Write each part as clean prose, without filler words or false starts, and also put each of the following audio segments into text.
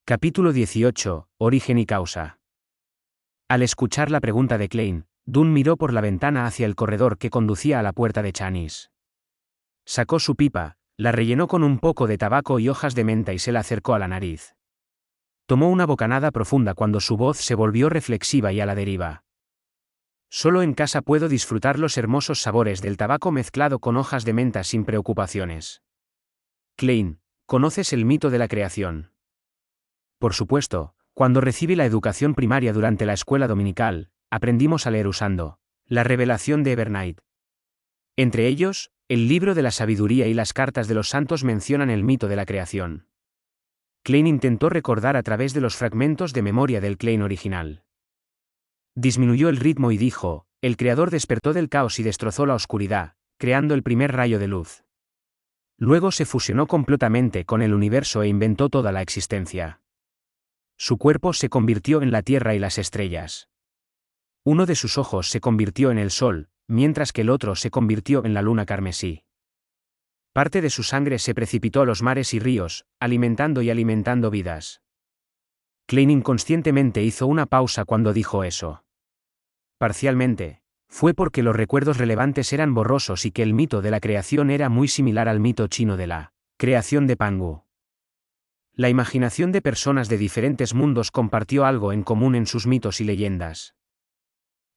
Capítulo 18. Origen y causa. Al escuchar la pregunta de Klein, Dunn miró por la ventana hacia el corredor que conducía a la puerta de Chanis. Sacó su pipa, la rellenó con un poco de tabaco y hojas de menta y se la acercó a la nariz. Tomó una bocanada profunda cuando su voz se volvió reflexiva y a la deriva. Solo en casa puedo disfrutar los hermosos sabores del tabaco mezclado con hojas de menta sin preocupaciones. Klein, ¿conoces el mito de la creación? Por supuesto, cuando recibí la educación primaria durante la escuela dominical, aprendimos a leer usando la revelación de Evernight. Entre ellos, el libro de la sabiduría y las cartas de los santos mencionan el mito de la creación. Klein intentó recordar a través de los fragmentos de memoria del Klein original. Disminuyó el ritmo y dijo: el creador despertó del caos y destrozó la oscuridad, creando el primer rayo de luz. Luego se fusionó completamente con el universo e inventó toda la existencia. Su cuerpo se convirtió en la tierra y las estrellas. Uno de sus ojos se convirtió en el sol, mientras que el otro se convirtió en la luna carmesí. Parte de su sangre se precipitó a los mares y ríos, alimentando y alimentando vidas. Klein inconscientemente hizo una pausa cuando dijo eso. Parcialmente, fue porque los recuerdos relevantes eran borrosos y que el mito de la creación era muy similar al mito chino de la creación de Pangu. La imaginación de personas de diferentes mundos compartió algo en común en sus mitos y leyendas.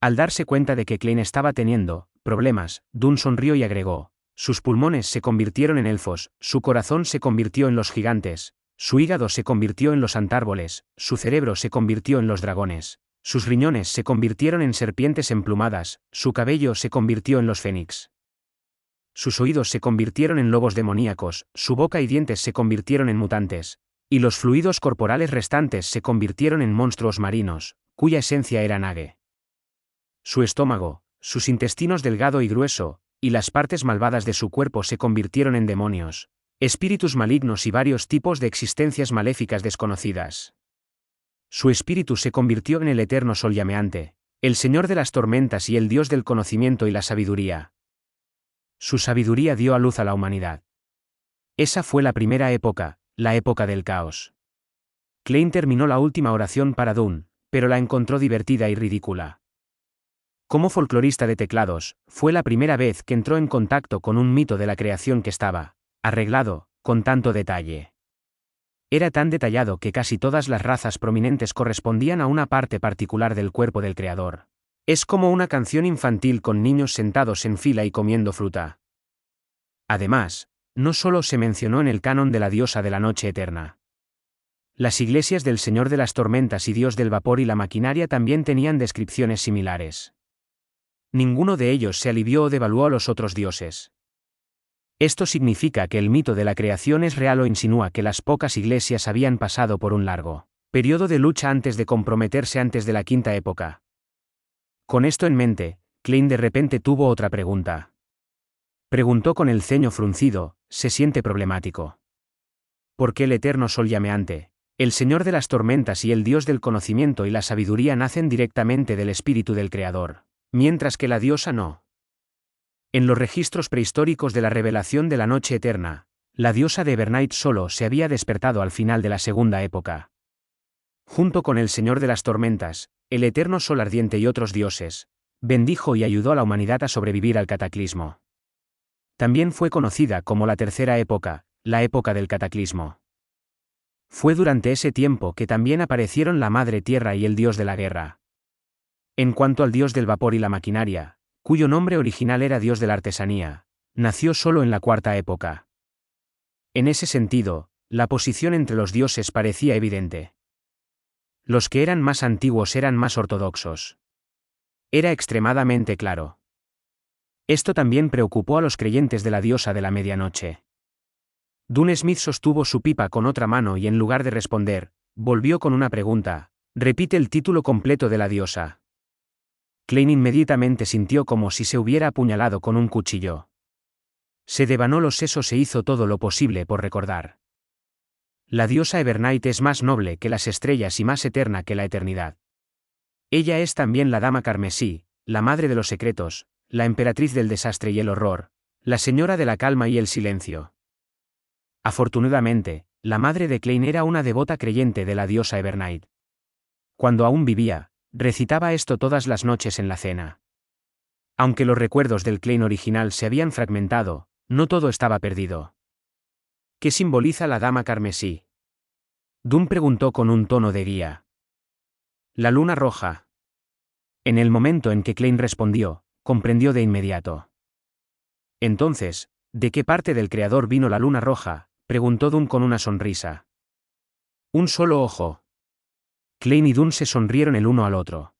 Al darse cuenta de que Klein estaba teniendo problemas, Dunn sonrió y agregó: sus pulmones se convirtieron en elfos, su corazón se convirtió en los gigantes, su hígado se convirtió en los antárboles, su cerebro se convirtió en los dragones, sus riñones se convirtieron en serpientes emplumadas, su cabello se convirtió en los fénix. Sus oídos se convirtieron en lobos demoníacos, su boca y dientes se convirtieron en mutantes, y los fluidos corporales restantes se convirtieron en monstruos marinos, cuya esencia era Nage. Su estómago, sus intestinos delgado y grueso, y las partes malvadas de su cuerpo se convirtieron en demonios, espíritus malignos y varios tipos de existencias maléficas desconocidas. Su espíritu se convirtió en el eterno sol llameante, el señor de las tormentas y el dios del conocimiento y la sabiduría. Su sabiduría dio a luz a la humanidad. Esa fue la primera época, la época del caos. Klein terminó la última oración para Dunn, pero la encontró divertida y ridícula. Como folclorista de teclados, fue la primera vez que entró en contacto con un mito de la creación que estaba arreglado con tanto detalle. Era tan detallado que casi todas las razas prominentes correspondían a una parte particular del cuerpo del creador. Es como una canción infantil con niños sentados en fila y comiendo fruta. Además, no solo se mencionó en el canon de la diosa de la noche eterna. Las iglesias del Señor de las Tormentas y Dios del Vapor y la maquinaria también tenían descripciones similares. Ninguno de ellos se alivió o devaluó a los otros dioses. Esto significa que el mito de la creación es real o insinúa que las pocas iglesias habían pasado por un largo periodo de lucha antes de comprometerse antes de la quinta época. Con esto en mente, Klein de repente tuvo otra pregunta. Preguntó con el ceño fruncido: ¿se siente problemático? ¿Por qué el eterno sol llameante, el señor de las tormentas y el dios del conocimiento y la sabiduría nacen directamente del espíritu del creador, mientras que la diosa no? En los registros prehistóricos de la revelación de la noche eterna, la diosa de Evernight solo se había despertado al final de la segunda época. Junto con el señor de las tormentas, el eterno sol ardiente y otros dioses, bendijo y ayudó a la humanidad a sobrevivir al cataclismo. También fue conocida como la tercera época, la época del cataclismo. Fue durante ese tiempo que también aparecieron la Madre Tierra y el dios de la guerra. En cuanto al dios del vapor y la maquinaria, cuyo nombre original era dios de la artesanía, nació solo en la cuarta época. En ese sentido, la posición entre los dioses parecía evidente. Los que eran más antiguos eran más ortodoxos. Era extremadamente claro. Esto también preocupó a los creyentes de la diosa de la medianoche. Dunn Smith sostuvo su pipa con otra mano y en lugar de responder, volvió con una pregunta: repite el título completo de la diosa. Klein inmediatamente sintió como si se hubiera apuñalado con un cuchillo. Se devanó los sesos e hizo todo lo posible por recordar. La diosa Evernight es más noble que las estrellas y más eterna que la eternidad. Ella es también la dama carmesí, la madre de los secretos, la emperatriz del desastre y el horror, la señora de la calma y el silencio. Afortunadamente, la madre de Klein era una devota creyente de la diosa Evernight. Cuando aún vivía, recitaba esto todas las noches en la cena. Aunque los recuerdos del Klein original se habían fragmentado, no todo estaba perdido. ¿Qué simboliza la dama carmesí? Dunn preguntó con un tono de guía. La luna roja. En el momento en que Klein respondió, comprendió de inmediato. Entonces, ¿de qué parte del creador vino la luna roja?, preguntó Dunn con una sonrisa. Un solo ojo. Klein y Dunn se sonrieron el uno al otro.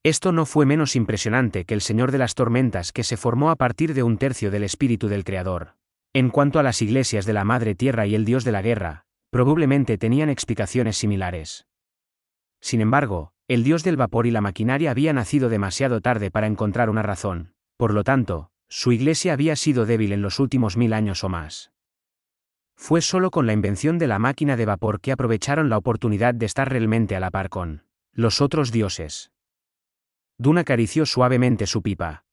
Esto no fue menos impresionante que el Señor de las Tormentas que se formó a partir de un tercio del espíritu del Creador. En cuanto a las iglesias de la Madre Tierra y el Dios de la Guerra, probablemente tenían explicaciones similares. Sin embargo, el Dios del vapor y la maquinaria había nacido demasiado tarde para encontrar una razón, por lo tanto, su iglesia había sido débil en los últimos 1000 años o más. Fue solo con la invención de la máquina de vapor que aprovecharon la oportunidad de estar realmente a la par con los otros dioses. Dunn acarició suavemente su pipa.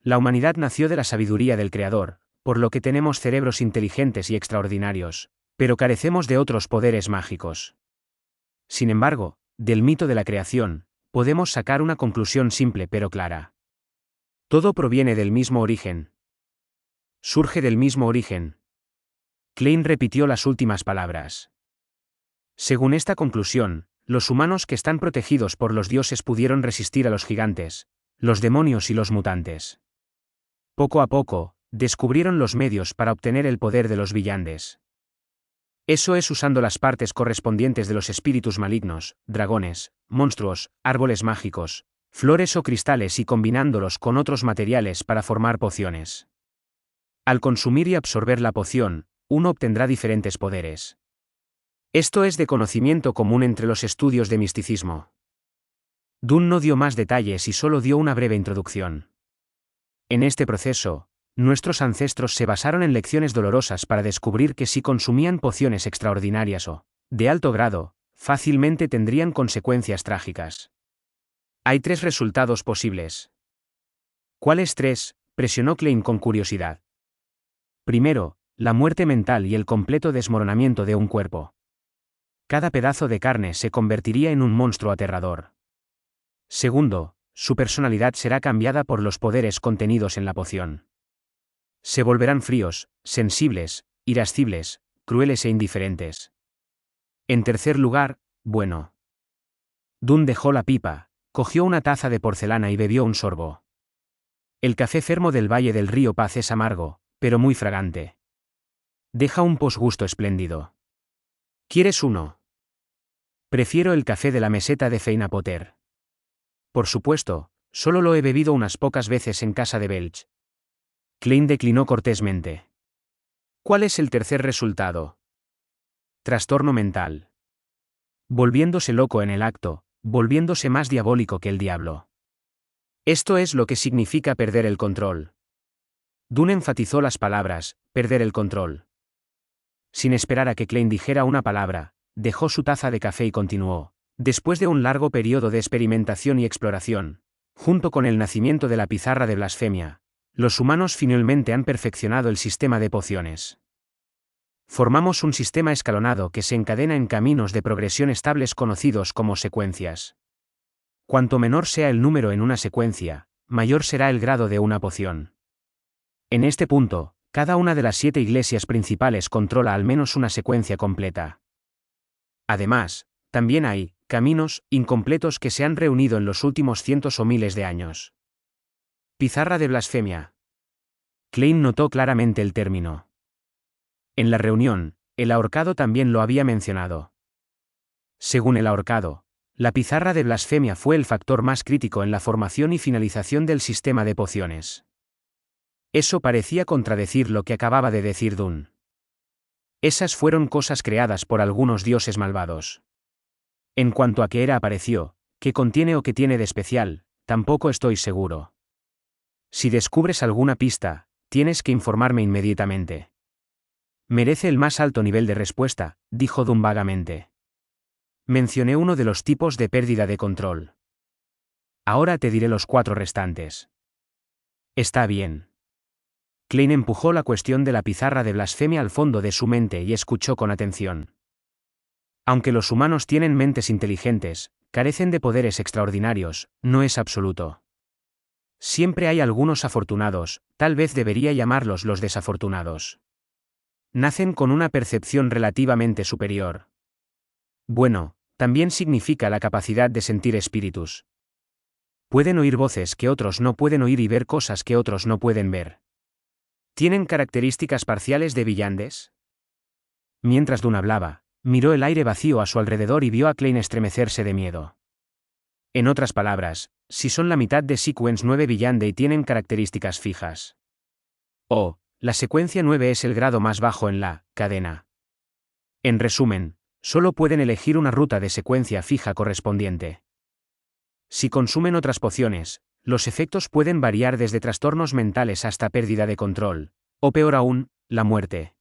La humanidad nació de la sabiduría del Creador, por lo que tenemos cerebros inteligentes y extraordinarios, pero carecemos de otros poderes mágicos. Sin embargo, del mito de la creación, podemos sacar una conclusión simple pero clara. Todo proviene del mismo origen. Surge del mismo origen. Klein repitió las últimas palabras. Según esta conclusión, los humanos que están protegidos por los dioses pudieron resistir a los gigantes, los demonios y los mutantes. Poco a poco, descubrieron los medios para obtener el poder de los villanes. Eso es usando las partes correspondientes de los espíritus malignos, dragones, monstruos, árboles mágicos, flores o cristales y combinándolos con otros materiales para formar pociones. Al consumir y absorber la poción, uno obtendrá diferentes poderes. Esto es de conocimiento común entre los estudios de misticismo. Dunn no dio más detalles y solo dio una breve introducción. En este proceso, nuestros ancestros se basaron en lecciones dolorosas para descubrir que si consumían pociones extraordinarias o, de alto grado, fácilmente tendrían consecuencias trágicas. Hay 3 resultados posibles. ¿Cuáles 3?, presionó Klein con curiosidad. Primero, la muerte mental y el completo desmoronamiento de un cuerpo. Cada pedazo de carne se convertiría en un monstruo aterrador. Segundo, su personalidad será cambiada por los poderes contenidos en la poción. Se volverán fríos, sensibles, irascibles, crueles e indiferentes. En tercer lugar, bueno. Dunn dejó la pipa, cogió una taza de porcelana y bebió un sorbo. El café fermo del Valle del Río Paz es amargo, pero muy fragante. Deja un posgusto espléndido. ¿Quieres uno? Prefiero el café de la meseta de Feina Potter. Por supuesto, solo lo he bebido unas pocas veces en casa de Belch. Klein declinó cortésmente. ¿Cuál es el tercer resultado? Trastorno mental. Volviéndose loco en el acto, volviéndose más diabólico que el diablo. Esto es lo que significa perder el control. Dunn enfatizó las palabras, perder el control. Sin esperar a que Klein dijera una palabra, dejó su taza de café y continuó. Después de un largo periodo de experimentación y exploración, junto con el nacimiento de la pizarra de blasfemia, los humanos finalmente han perfeccionado el sistema de pociones. Formamos un sistema escalonado que se encadena en caminos de progresión estables conocidos como secuencias. Cuanto menor sea el número en una secuencia, mayor será el grado de una poción. En este punto, cada una de las 7 iglesias principales controla al menos una secuencia completa. Además, también hay caminos incompletos que se han reunido en los últimos cientos o miles de años. Pizarra de blasfemia. Klein notó claramente el término. En la reunión, el ahorcado también lo había mencionado. Según el ahorcado, la pizarra de blasfemia fue el factor más crítico en la formación y finalización del sistema de pociones. Eso parecía contradecir lo que acababa de decir Dunn. Esas fueron cosas creadas por algunos dioses malvados. En cuanto a qué era apareció, qué contiene o qué tiene de especial, tampoco estoy seguro. Si descubres alguna pista, tienes que informarme inmediatamente. Merece el más alto nivel de respuesta, dijo Dunn vagamente. Mencioné uno de los tipos de pérdida de control. Ahora te diré los 4 restantes. Está bien. Klein empujó la cuestión de la pizarra de blasfemia al fondo de su mente y escuchó con atención. Aunque los humanos tienen mentes inteligentes, carecen de poderes extraordinarios, no es absoluto. Siempre hay algunos afortunados, tal vez debería llamarlos los desafortunados. Nacen con una percepción relativamente superior. Bueno, también significa la capacidad de sentir espíritus. Pueden oír voces que otros no pueden oír y ver cosas que otros no pueden ver. ¿Tienen características parciales de viandes? Mientras Dunn hablaba, miró el aire vacío a su alrededor y vio a Klein estremecerse de miedo. En otras palabras, si son la mitad de Sequence 9 Villande y tienen características fijas. O, la secuencia 9 es el grado más bajo en la cadena. En resumen, solo pueden elegir una ruta de secuencia fija correspondiente. Si consumen otras pociones, los efectos pueden variar desde trastornos mentales hasta pérdida de control, o peor aún, la muerte.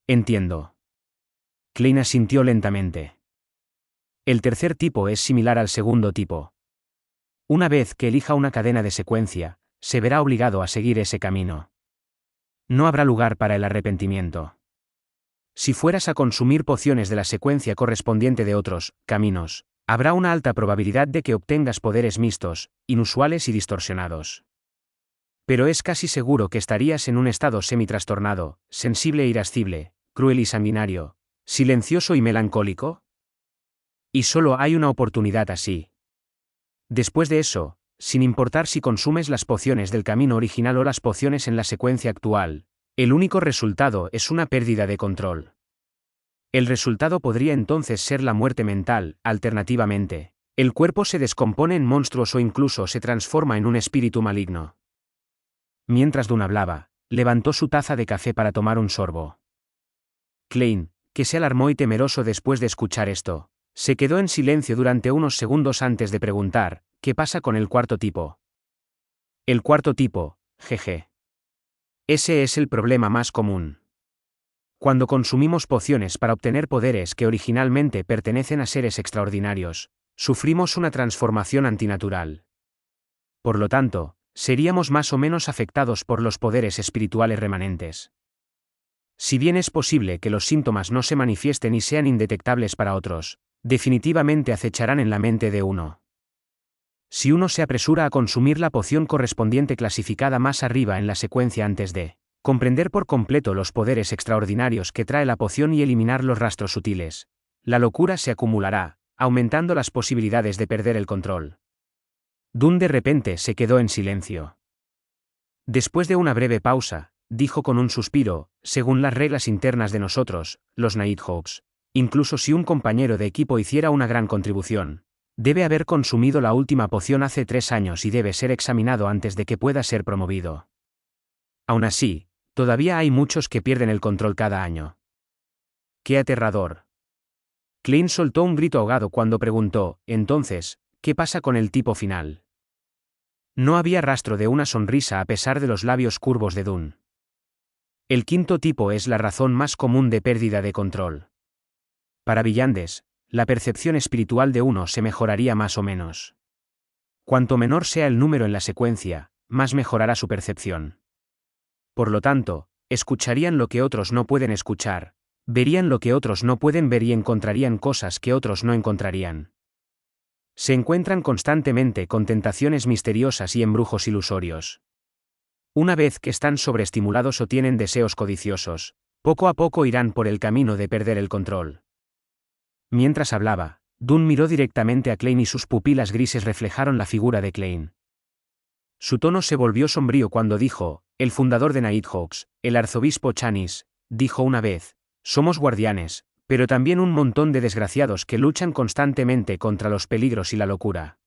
Entiendo. Klein asintió lentamente. El tercer tipo es similar al segundo tipo. Una vez que elija una cadena de secuencia, se verá obligado a seguir ese camino. No habrá lugar para el arrepentimiento. Si fueras a consumir pociones de la secuencia correspondiente de otros caminos, habrá una alta probabilidad de que obtengas poderes mixtos, inusuales y distorsionados. Pero es casi seguro que estarías en un estado semi-trastornado, sensible e irascible, cruel y sanguinario, silencioso y melancólico. Y solo hay una oportunidad así. Después de eso, sin importar si consumes las pociones del camino original o las pociones en la secuencia actual, el único resultado es una pérdida de control. El resultado podría entonces ser la muerte mental. Alternativamente, el cuerpo se descompone en monstruos o incluso se transforma en un espíritu maligno. Mientras Dunn hablaba, levantó su taza de café para tomar un sorbo. Klein, que se alarmó y temeroso después de escuchar esto, se quedó en silencio durante unos segundos antes de preguntar, ¿qué pasa con el cuarto tipo? El cuarto tipo, jeje. Ese es el problema más común. Cuando consumimos pociones para obtener poderes que originalmente pertenecen a seres extraordinarios, sufrimos una transformación antinatural. Por lo tanto, seríamos más o menos afectados por los poderes espirituales remanentes. Si bien es posible que los síntomas no se manifiesten y sean indetectables para otros, definitivamente acecharán en la mente de uno. Si uno se apresura a consumir la poción correspondiente clasificada más arriba en la secuencia antes de comprender por completo los poderes extraordinarios que trae la poción y eliminar los rastros sutiles, la locura se acumulará, aumentando las posibilidades de perder el control. Dunn de repente se quedó en silencio. Después de una breve pausa, dijo con un suspiro, según las reglas internas de nosotros, los Nighthawks, incluso si un compañero de equipo hiciera una gran contribución, debe haber consumido la última poción hace 3 años y debe ser examinado antes de que pueda ser promovido. Aún así, todavía hay muchos que pierden el control cada año. ¡Qué aterrador! Klein soltó un grito ahogado cuando preguntó, entonces, ¿qué pasa con el tipo final? No había rastro de una sonrisa a pesar de los labios curvos de Dunn. El quinto tipo es la razón más común de pérdida de control. Para Villandes, la percepción espiritual de uno se mejoraría más o menos. Cuanto menor sea el número en la secuencia, más mejorará su percepción. Por lo tanto, escucharían lo que otros no pueden escuchar, verían lo que otros no pueden ver y encontrarían cosas que otros no encontrarían. Se encuentran constantemente con tentaciones misteriosas y embrujos ilusorios. Una vez que están sobreestimulados o tienen deseos codiciosos, poco a poco irán por el camino de perder el control. Mientras hablaba, Dunn miró directamente a Klein y sus pupilas grises reflejaron la figura de Klein. Su tono se volvió sombrío cuando dijo, el fundador de Nighthawks, el arzobispo Chanis, dijo una vez, somos guardianes, pero también un montón de desgraciados que luchan constantemente contra los peligros y la locura.